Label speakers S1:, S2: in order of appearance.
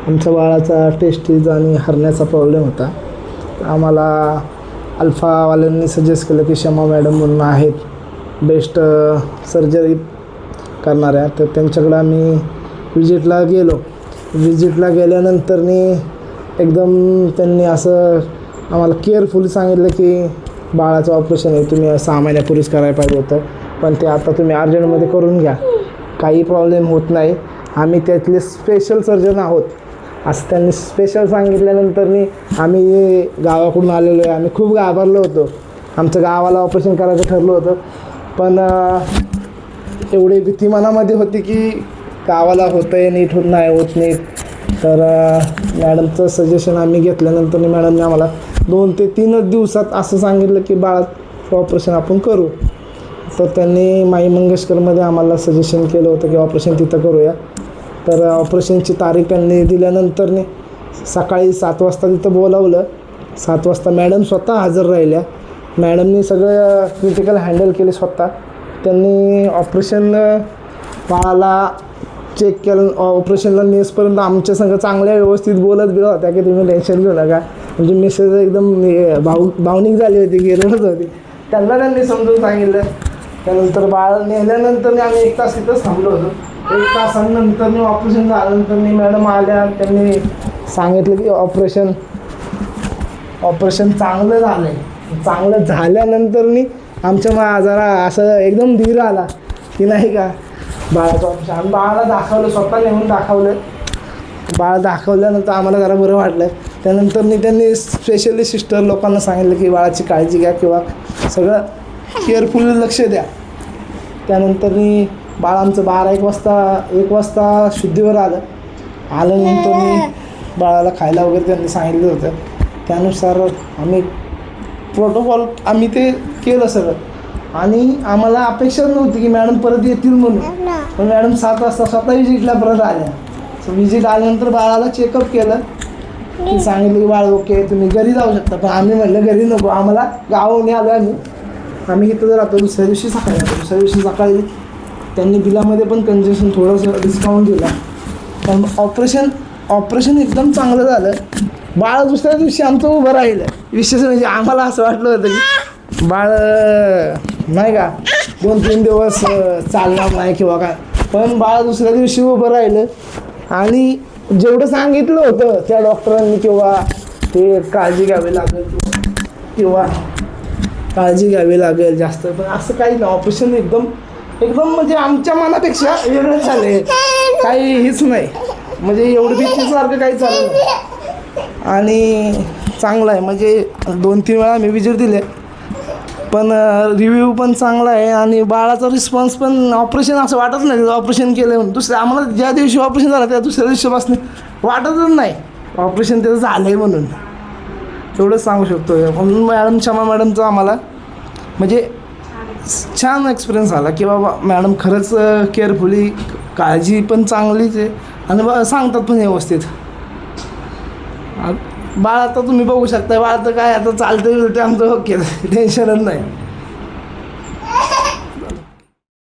S1: आमच्या बाळाचा टेस्टीज आणि हरण्याचा प्रॉब्लेम होता. आम्हाला अल्फावाल्यांनी सजेस्ट केलं की शमा मॅडम म्हणून आहेत बेस्ट सर्जरी करणाऱ्या, तर त्यांच्याकडं आम्ही विजिटला गेलो. विजिटला गेल्यानंतरनी एकदम त्यांनी असं आम्हाला केअरफुली सांगितलं की बाळाचं ऑपरेशन आहे, तुम्ही 6 महिन्यापूर्वीच करायला पाहिजे होतं, पण ते आता तुम्ही अर्जंटमध्ये करून घ्या, काही प्रॉब्लेम होत नाही, आम्ही त्यातले स्पेशल सर्जन आहोत असं त्यांनी स्पेशल सांगितल्यानंतरनी आम्ही गावाकडून आलेलो आहे. आम्ही खूप घाबरलो होतो, आमच्या गावाला ऑपरेशन करायचं ठरलं होतं, पण एवढी भीती मनामध्ये होती की गावाला होतं आहे नीट होत नाही होत नीट. तर मॅडमचं सजेशन आम्ही घेतल्यानंतर मॅडमने आम्हाला 2 ते 3 दिवसात असं सांगितलं की बाळाचं ऑपरेशन आपण करू. तर त्यांनी माई मंगेशकरमध्ये आम्हाला सजेशन केलं होतं की ऑपरेशन तिथं करूया. तर ऑपरेशनची तारीख त्यांनी दिल्यानंतर सकाळी 7 वाजता तिथं बोलावलं. 7 वाजता मॅडम स्वतः हजर राहिल्या. मॅडमनी सगळं क्रिटिकल हँडल केले स्वतः. त्यांनी ऑपरेशन बाळाला चेक केलं. ऑपरेशनला नेसपर्यंत आमच्या संग चांगल्या व्यवस्थित बोलत गेला होत्या की तुम्ही टेन्शन घेऊ नका. म्हणजे मिसेस एकदम भावनिक झाली होती की रडत होती. त्यांनी समजून सांगितलं. त्यानंतर बाळ नेल्यानंतर आम्ही 1 तास तिथंच थांबलो होतो. 1 तासानंतर ऑपरेशन झाल्यानंतर मॅडम आल्या. त्यांनी सांगितलं की ऑपरेशन चांगलं झालं आहे. चांगलं झाल्यानंतर आमच्या जरा असं एकदम धीर आला की नाही का बाळाचं ऑपरेशन. आम्ही बाळाला दाखवलं, स्वतः नेऊन दाखवलं. बाळ दाखवल्यानंतर आम्हाला जरा बरं वाटलं. त्यानंतर त्यांनी स्पेशली सिस्टर लोकांना सांगितलं की बाळाची काळजी घ्या किंवा सगळं केअरफुली लक्ष द्या. त्यानंतर बाळ आमचं 1 वाजता शुद्धीवर आल्यानंतर बाळाला खायला वगैरे त्यांनी सांगितलं होतं. त्यानुसार आम्ही प्रोटोकॉल ते केलं सगळं. आणि आम्हाला अपेक्षा नव्हती की मॅडम परत येतील म्हणून, पण मॅडम 7 वाजता स्वतः विजिटला परत आल्या. विजिट आल्यानंतर बाळाला चेकअप केलं की सांगितलं की बाळ ओके तुम्ही घरी जाऊ शकता. पण आम्ही म्हटलं घरी नको, आम्हाला गावाहून आलो आम्ही इथं जर राहतो. दुसऱ्या दिवशी सकाळी त्यांनी बिलामध्ये पण कन्सेशन थोडंसं डिस्काउंट दिला. पण ऑपरेशन एकदम चांगलं झालं. बाळ दुसऱ्या दिवशी आमचं उभं राहिलं. विशेष म्हणजे आम्हाला असं वाटलं होतं की बाळ नाही का 2-3 दिवस चालणार नाही किंवा काय, पण बाळ दुसऱ्या दिवशी उभं राहिलं. आणि जेवढं सांगितलं होतं त्या डॉक्टरांनी किंवा ते काळजी घ्यावी लागेल जास्त, पण असं काही नाही. ऑपरेशन एकदम म्हणजे आमच्या मनापेक्षा वेगळं झालं आहे. काही हेच नाही, म्हणजे एवढं भीतीसारखं काही चाललं नाही. आणि चांगलं आहे. म्हणजे 2-3 वेळा मी विजिट दिले, पण रिव्ह्यू पण चांगला आहे. आणि बाळाचा रिस्पॉन्स पण ऑपरेशन असं वाटत नाही ऑपरेशन केलं म्हणून. आम्हाला ज्या दिवशी ऑपरेशन झालं त्या दुसऱ्या दिवशीपासून वाटतच नाही ऑपरेशन त्याचं झालं आहे म्हणून. एवढंच सांगू शकतो. म्हणून शमा मॅडमचं आम्हाला म्हणजे छान एक्सपिरियन्स आला की बाबा मॅडम खरंच केअरफुली, काळजी पण चांगलीच आहे आणि सांगतात पण व्यवस्थित. बाळ आता तुम्ही बघू शकता, बाळ तर काय आता चालतं आमचं ओके, टेन्शनच नाही.